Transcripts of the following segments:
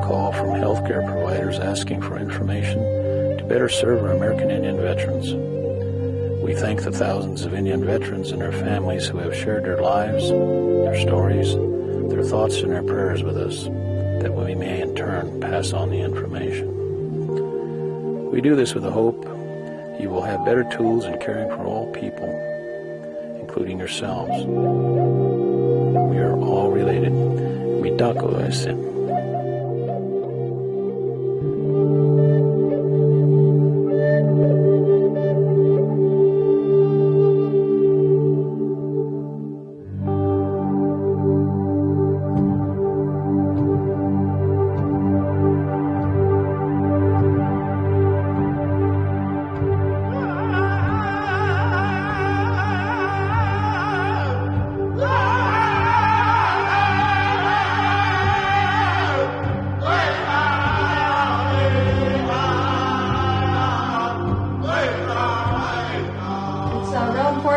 call from healthcare providers asking for information to better serve our American Indian veterans. We thank the thousands of Indian veterans and their families who have shared their lives, their stories, their thoughts and their prayers with us, that we may in turn pass on the information. We do this with the hope you will have better tools in caring for all people, including yourselves. We are all related. Mitako ese.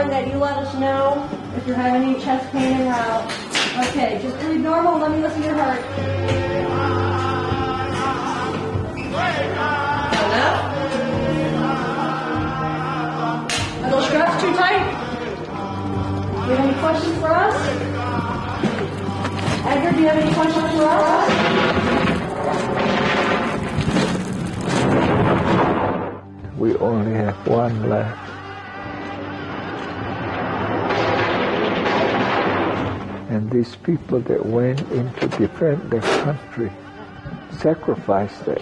That you let us know if you're having any chest pain en route. Okay, just breathe normal. Let me listen to your heart. Enough? Are those straps too tight? Do you have any questions for us? Edgar, do you have any questions for us? We only have one left. And these people that went in to defend their country sacrificed it.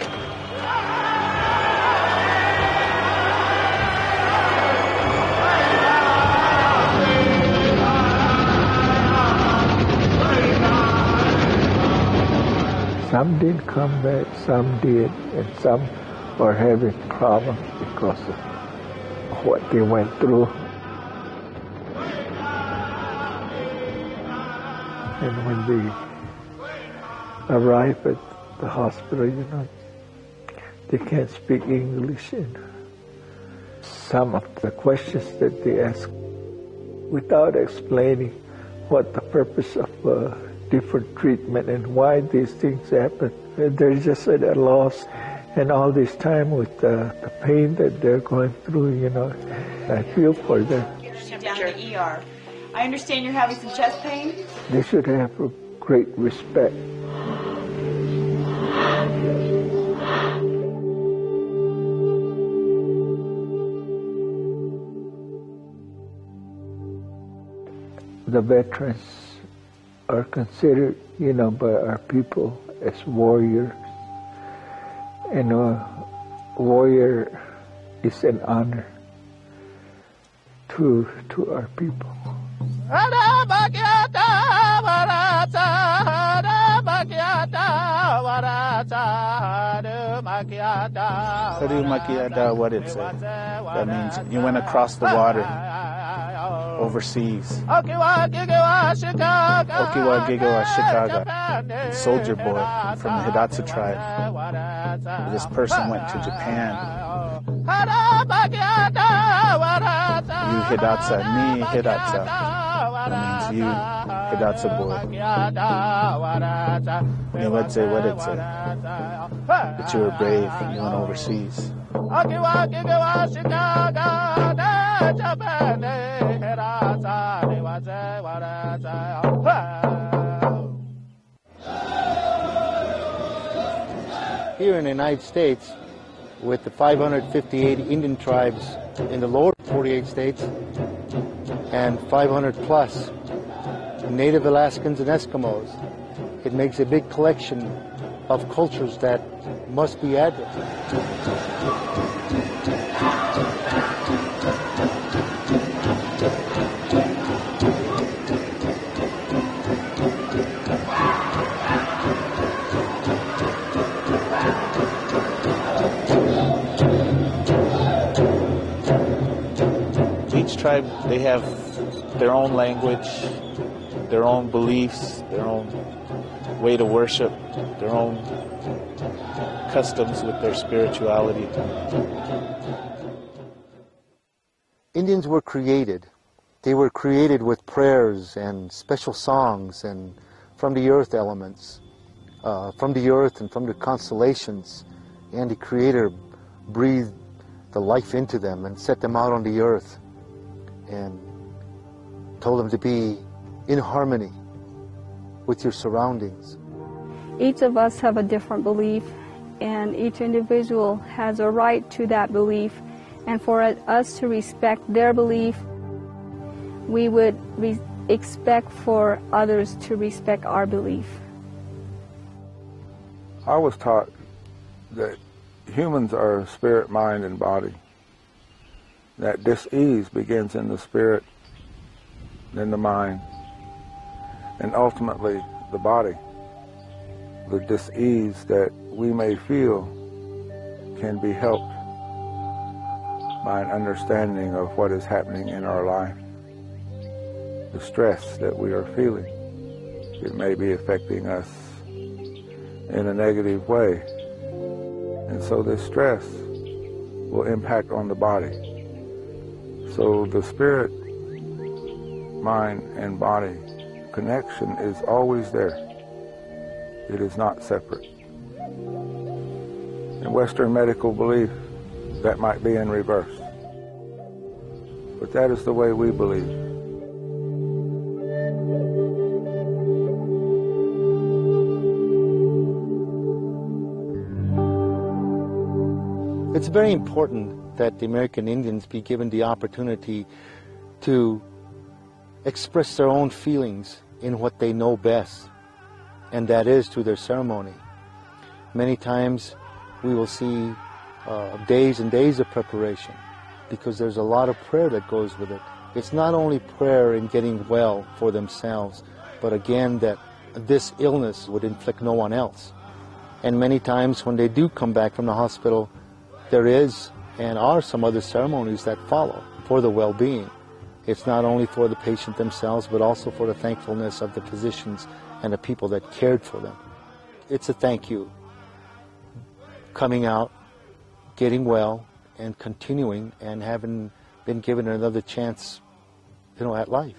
Some didn't come back, some did, and some are having problems because of what they went through. And when they arrive at the hospital, they can't speak English. And some of the questions that they ask without explaining what the purpose of different treatment and why these things happen, they're just at a loss. And all this time with the pain that they're going through, I feel for them. Down to the ER. I understand you're having some chest pain? They should have a great respect. The veterans are considered, by our people as warriors. And a warrior is an honor to our people. Harumakiada, what it said. That means you went across the water overseas. Okiwa Gigawa Chicago, soldier boy from the Hidatsa tribe. This person went to Japan. You Hidatsa, me Hidatsa. That means you Hidatsa boy. Niwadze, what it said. That you were brave and you went overseas. Here in the United States, with the 558 Indian tribes in the lower 48 states, and 500 plus Native Alaskans and Eskimos, it makes a big collection of cultures that must be added. Each tribe, they have their own language, their own beliefs, their own way to worship, their own customs with their spirituality. Indians were created. They were created with prayers and special songs and from the earth elements. from the earth and from the constellations, and the Creator breathed the life into them and set them out on the earth and told them to be in harmony with your surroundings. Each of us have a different belief, and each individual has a right to that belief. And for us to respect their belief, we would expect for others to respect our belief. I was taught that humans are spirit, mind, and body. That dis-ease begins in the spirit, then the mind, and ultimately the body. The dis-ease that we may feel can be helped by an understanding of what is happening in our life. The stress that we are feeling, it may be affecting us in a negative way. And so this stress will impact on the body. So the spirit, mind, and body connection is always there. It is not separate. In Western medical belief, that might be in reverse. But that is the way we believe. It's very important that the American Indians be given the opportunity to express their own feelings in what they know best, and that is through their ceremony. Many times we will see days and days of preparation because there's a lot of prayer that goes with it. It's not only prayer in getting well for themselves, but again that this illness would inflict no one else. And many times when they do come back from the hospital, there is and are some other ceremonies that follow for the well-being. It's not only for the patient themselves, but also for the thankfulness of the physicians and the people that cared for them. It's a thank you. Coming out, getting well, and continuing, and having been given another chance, at life.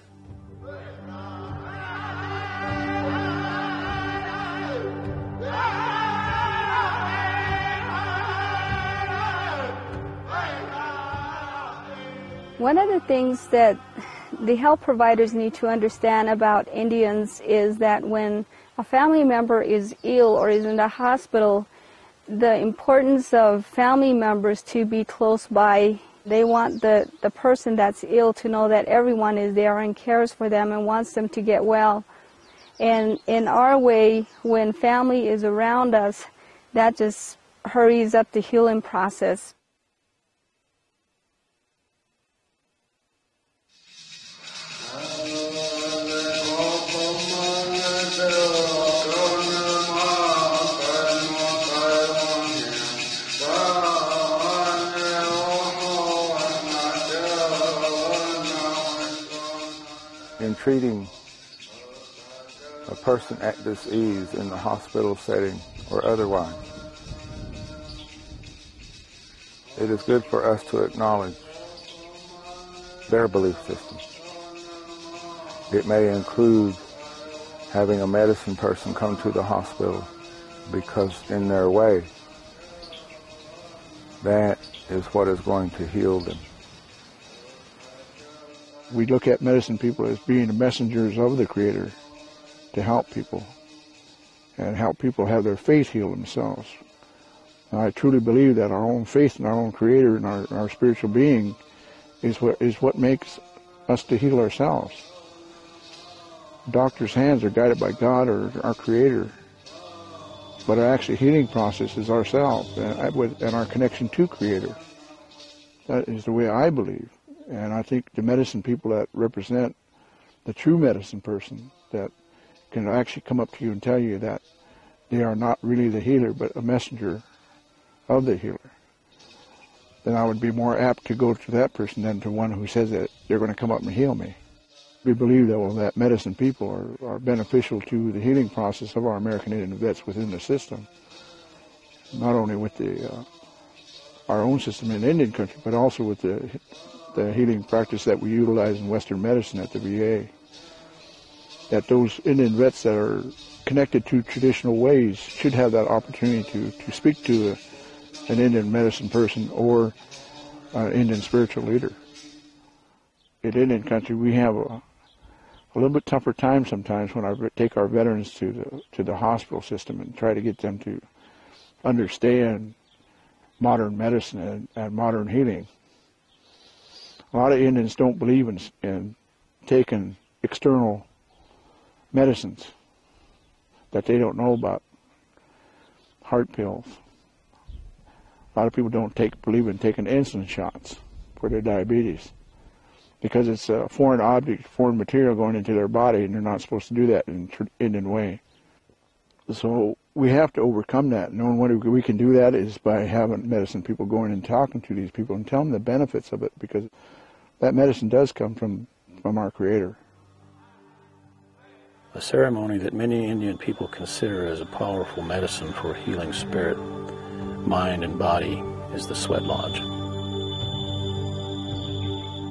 One of the things that the health providers need to understand about Indians is that when a family member is ill or is in the hospital, the importance of family members to be close by. They want the person that's ill to know that everyone is there and cares for them and wants them to get well. And in our way, when family is around us, that just hurries up the healing process. In treating a person at dis-ease in the hospital setting or otherwise, it is good for us to acknowledge their belief system. It may include having a medicine person come to the hospital because in their way, that is what is going to heal them. We look at medicine people as being the messengers of the Creator to help people and help people have their faith heal themselves. And I truly believe that our own faith in our own Creator and our spiritual being is what makes us to heal ourselves. Doctors' hands are guided by God or our Creator, but our actual healing process is ourselves and our connection to Creator. That is the way I believe. And I think the medicine people that represent the true medicine person that can actually come up to you and tell you that they are not really the healer, but a messenger of the healer, then I would be more apt to go to that person than to one who says that they're going to come up and heal me. We believe that medicine people are beneficial to the healing process of our American Indian vets within the system, not only with our own system in Indian country, but also with the healing practice that we utilize in Western medicine at the VA. that those Indian vets that are connected to traditional ways should have that opportunity to speak to an Indian medicine person or an Indian spiritual leader. In Indian country, we have a little bit tougher time sometimes when I take our veterans to the hospital system and try to get them to understand modern medicine and modern healing. A lot of Indians don't believe in taking external medicines that they don't know about. Heart pills. A lot of people don't believe in taking insulin shots for their diabetes because it's a foreign object, foreign material going into their body, and they're not supposed to do that in an Indian way. So we have to overcome that. And the only way we can do that is by having medicine people going and talking to these people and telling them the benefits of it, because that medicine does come from our Creator. A ceremony that many Indian people consider as a powerful medicine for healing spirit, mind, and body is the Sweat Lodge.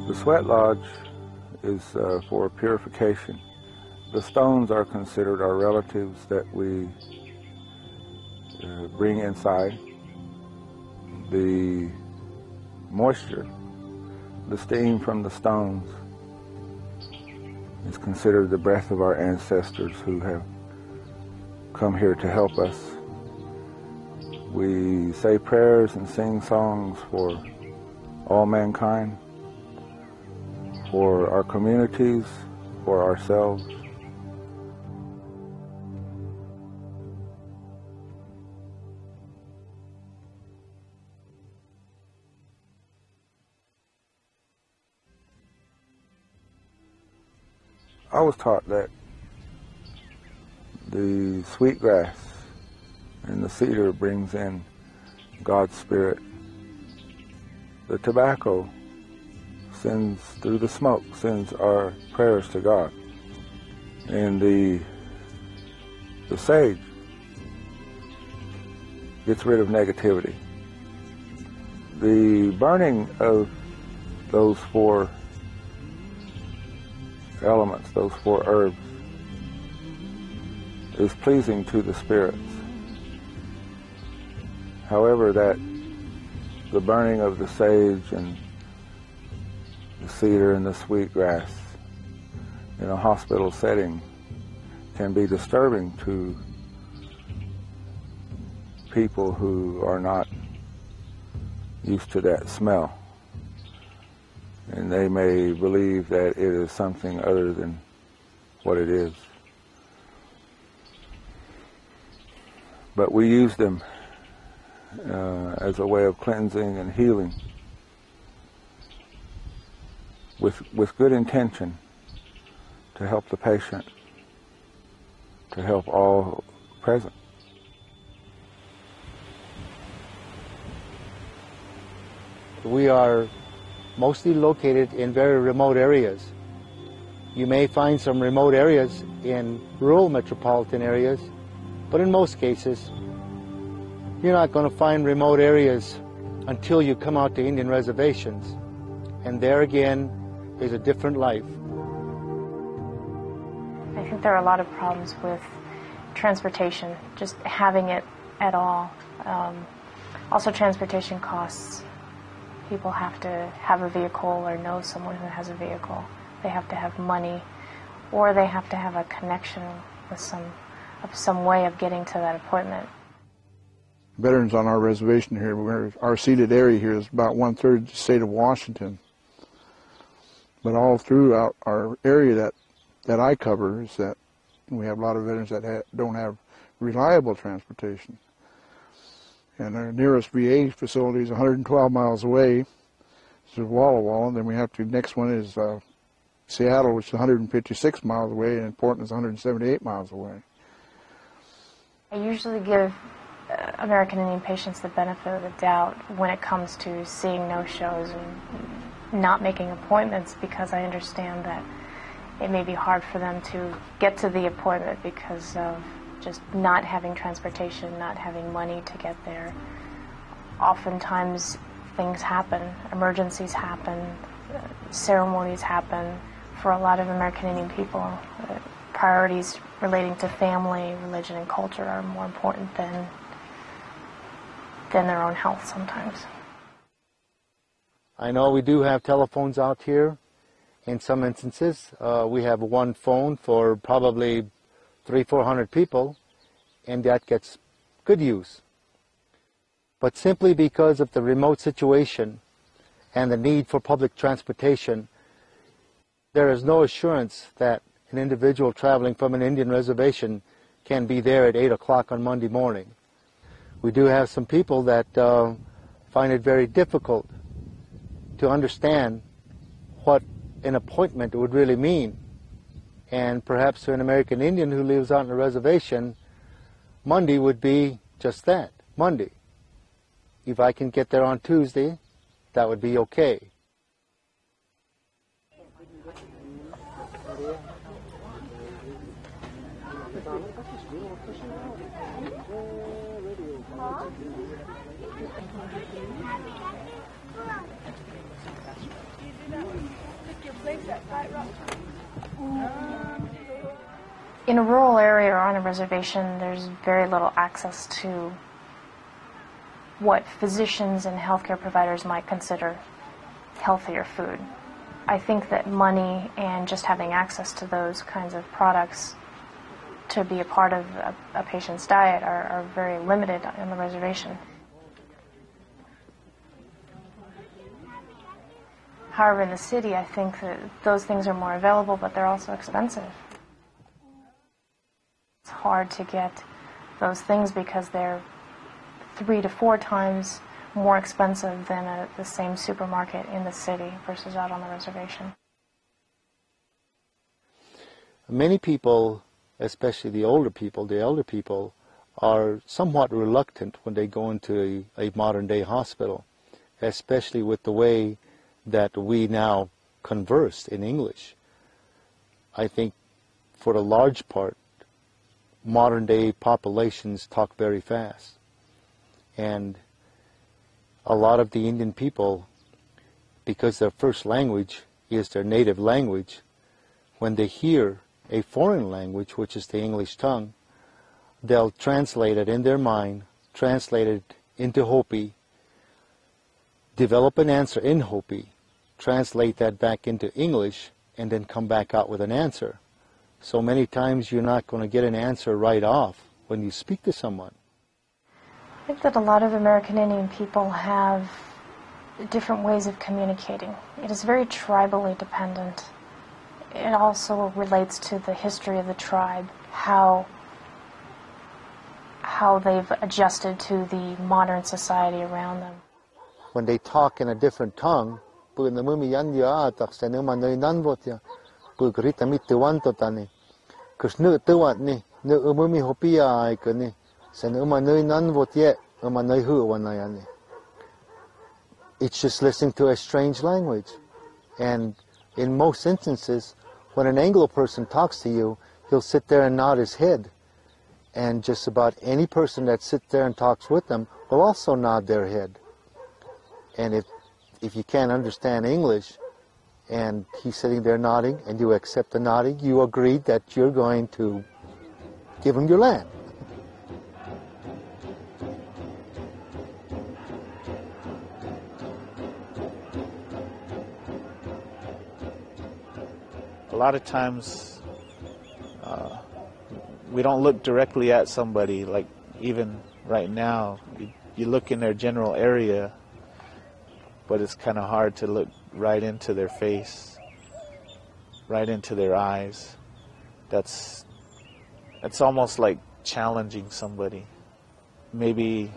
The Sweat Lodge is for purification. The stones are considered our relatives that we bring inside. The moisture, the steam from the stones, is considered the breath of our ancestors who have come here to help us. We say prayers and sing songs for all mankind, for our communities, for ourselves. I was taught that the sweetgrass and the cedar brings in God's Spirit. The tobacco sends, through the smoke, sends our prayers to God. And the sage gets rid of negativity. The burning of those 4 elements, those 4 herbs, is pleasing to the spirits. However, that the burning of the sage and the cedar and the sweetgrass in a hospital setting can be disturbing to people who are not used to that smell. And they may believe that it is something other than what it is. But we use them as a way of cleansing and healing with good intention to help the patient, to help all present. We are mostly located in very remote areas. You may find some remote areas in rural metropolitan areas, but in most cases, you're not going to find remote areas until you come out to Indian reservations. And there again is a different life. I think there are a lot of problems with transportation, just having it at all. Also transportation costs. People have to have a vehicle or know someone who has a vehicle. They have to have money, or they have to have a connection with some way of getting to that appointment. Veterans on our reservation here, our seated area here is about 1/3 the state of Washington. But all throughout our area that I cover is that we have a lot of veterans that don't have reliable transportation. And our nearest VA facility is 112 miles away. It's Walla Walla. And then we have next one is Seattle, which is 156 miles away, and Portland is 178 miles away. I usually give American Indian patients the benefit of the doubt when it comes to seeing no-shows and not making appointments, because I understand that it may be hard for them to get to the appointment because of just not having transportation, not having money to get there. Oftentimes things happen, emergencies happen, ceremonies happen. For a lot of American Indian people, priorities relating to family, religion, and culture are more important than their own health sometimes. I know we do have telephones out here. In some instances, we have one phone for probably 300-400 people, and that gets good use. But simply because of the remote situation and the need for public transportation, there is no assurance that an individual traveling from an Indian reservation can be there at 8 o'clock on Monday morning. We do have some people that find it very difficult to understand what an appointment would really mean. And perhaps to an American Indian who lives out on a reservation, Monday would be just that, Monday. If I can get there on Tuesday, that would be okay. In a rural area or on a reservation, there's very little access to what physicians and healthcare providers might consider healthier food. I think that money and just having access to those kinds of products to be a part of a patient's diet are very limited on the reservation. However, in the city, I think that those things are more available, but they're also expensive. It's hard to get those things because they're 3 to 4 times more expensive than the same supermarket in the city versus out on the reservation. Many people, especially the older people, are somewhat reluctant when they go into a modern-day hospital, especially with the way that we now converse in English. I think for the large part, modern-day populations talk very fast. And a lot of the Indian people, because their first language is their native language, when they hear a foreign language, which is the English tongue, they'll translate it in their mind, translate it into Hopi, develop an answer in Hopi, translate that back into English, and then come back out with an answer. So many times you're not going to get an answer right off when you speak to someone. I think that a lot of American Indian people have different ways of communicating. It is very tribally dependent. It also relates to the history of the tribe, how they've adjusted to the modern society around them. When they talk in a different tongue, it's just listening to a strange language. And in most instances, when an Anglo person talks to you, he'll sit there and nod his head. And just about any person that sits there and talks with them will also nod their head. And if you can't understand English, and he's sitting there nodding, and you accept the nodding, you agreed that you're going to give him your land. A lot of times we don't look directly at somebody, like even right now. You look in their general area, but it's kind of hard to look right into their face, right into their eyes. It's almost like challenging somebody. Maybe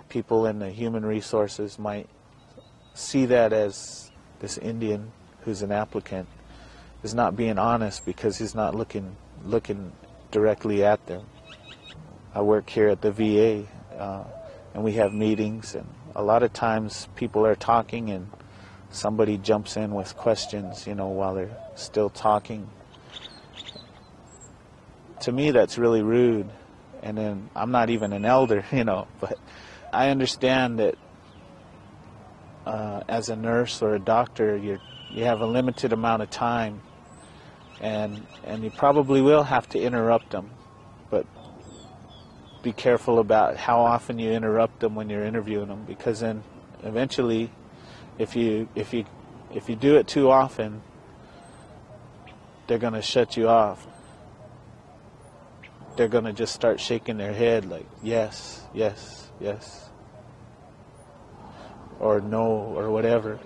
people in the human resources might see that as this Indian who's an applicant is not being honest because he's not looking directly at them. I work here at the VA, and we have meetings, and a lot of times people are talking and somebody jumps in with questions, while they're still talking. To me, that's really rude. And then I'm not even an elder, but I understand that as a nurse or a doctor, you have a limited amount of time and you probably will have to interrupt them, but be careful about how often you interrupt them when you're interviewing them, because then eventually, if you do it too often, they're going to shut you off. They're going to just start shaking their head like, yes, yes, yes, or no, or whatever.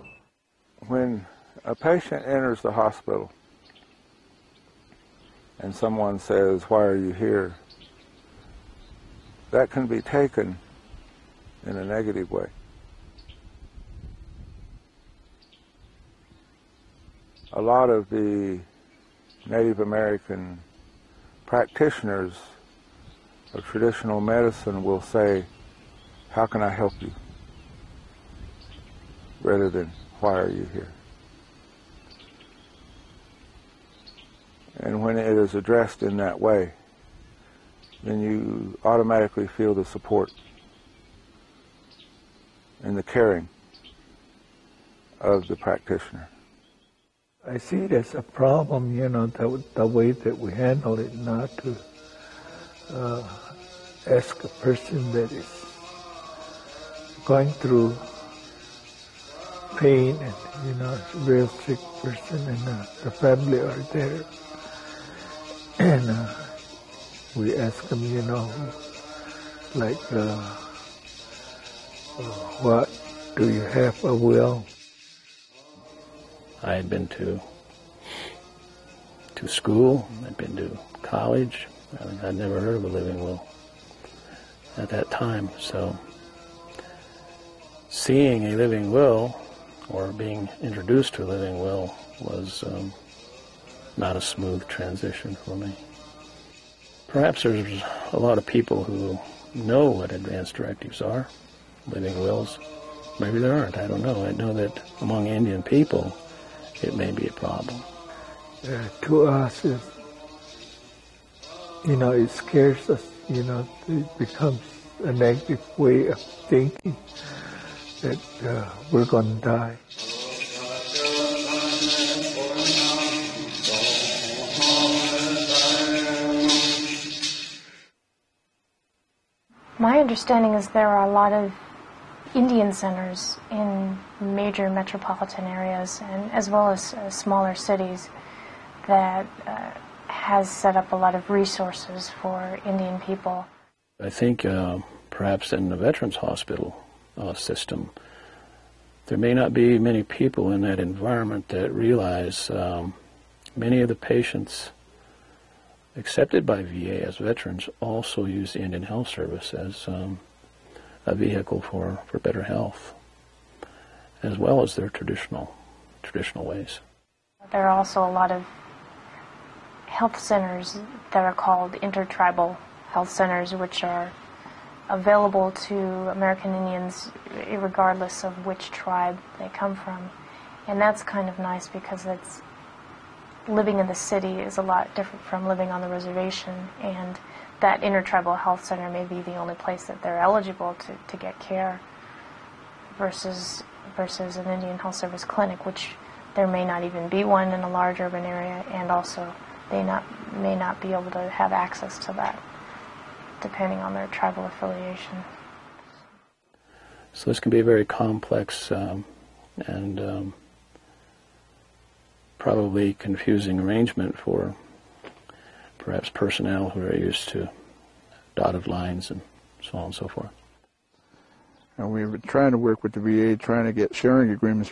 When a patient enters the hospital and someone says, "Why are you here?" that can be taken in a negative way. A lot of the Native American practitioners of traditional medicine will say, "How can I help you?" rather than, "Why are you here?" And when it is addressed in that way, then you automatically feel the support and the caring of the practitioner. I see it as a problem, the way that we handle it, not to ask a person that is going through pain and, a real sick person, and the family are there. And we ask them, like, what, do you have a will? I had been to school, I'd been to college. I'd never heard of a living will at that time. So seeing a living will or being introduced to a living will was not a smooth transition for me. Perhaps there's a lot of people who know what advance directives are, living wills. Maybe there aren't, I don't know. I know that among Indian people, it may be a problem. To us, it scares us, it becomes a negative way of thinking that we're going to die. My understanding is there are a lot of Indian centers in major metropolitan areas, and as well as smaller cities, that has set up a lot of resources for Indian people. I think perhaps in the Veterans Hospital system, there may not be many people in that environment that realize many of the patients accepted by VA as veterans also use the Indian Health Service as a vehicle for better health, as well as their traditional ways. There are also a lot of health centers that are called intertribal health centers, which are available to American Indians regardless of which tribe they come from. And that's kind of nice because it's living in the city is a lot different from living on the reservation, and that intertribal health center may be the only place that they're eligible to get care versus an Indian Health Service clinic, which there may not even be one in a large urban area, and also they may not be able to have access to that depending on their tribal affiliation. So this can be a very complex and probably confusing arrangement for perhaps personnel who are used to dotted lines and so on and so forth. And we were trying to work with the VA, trying to get sharing agreements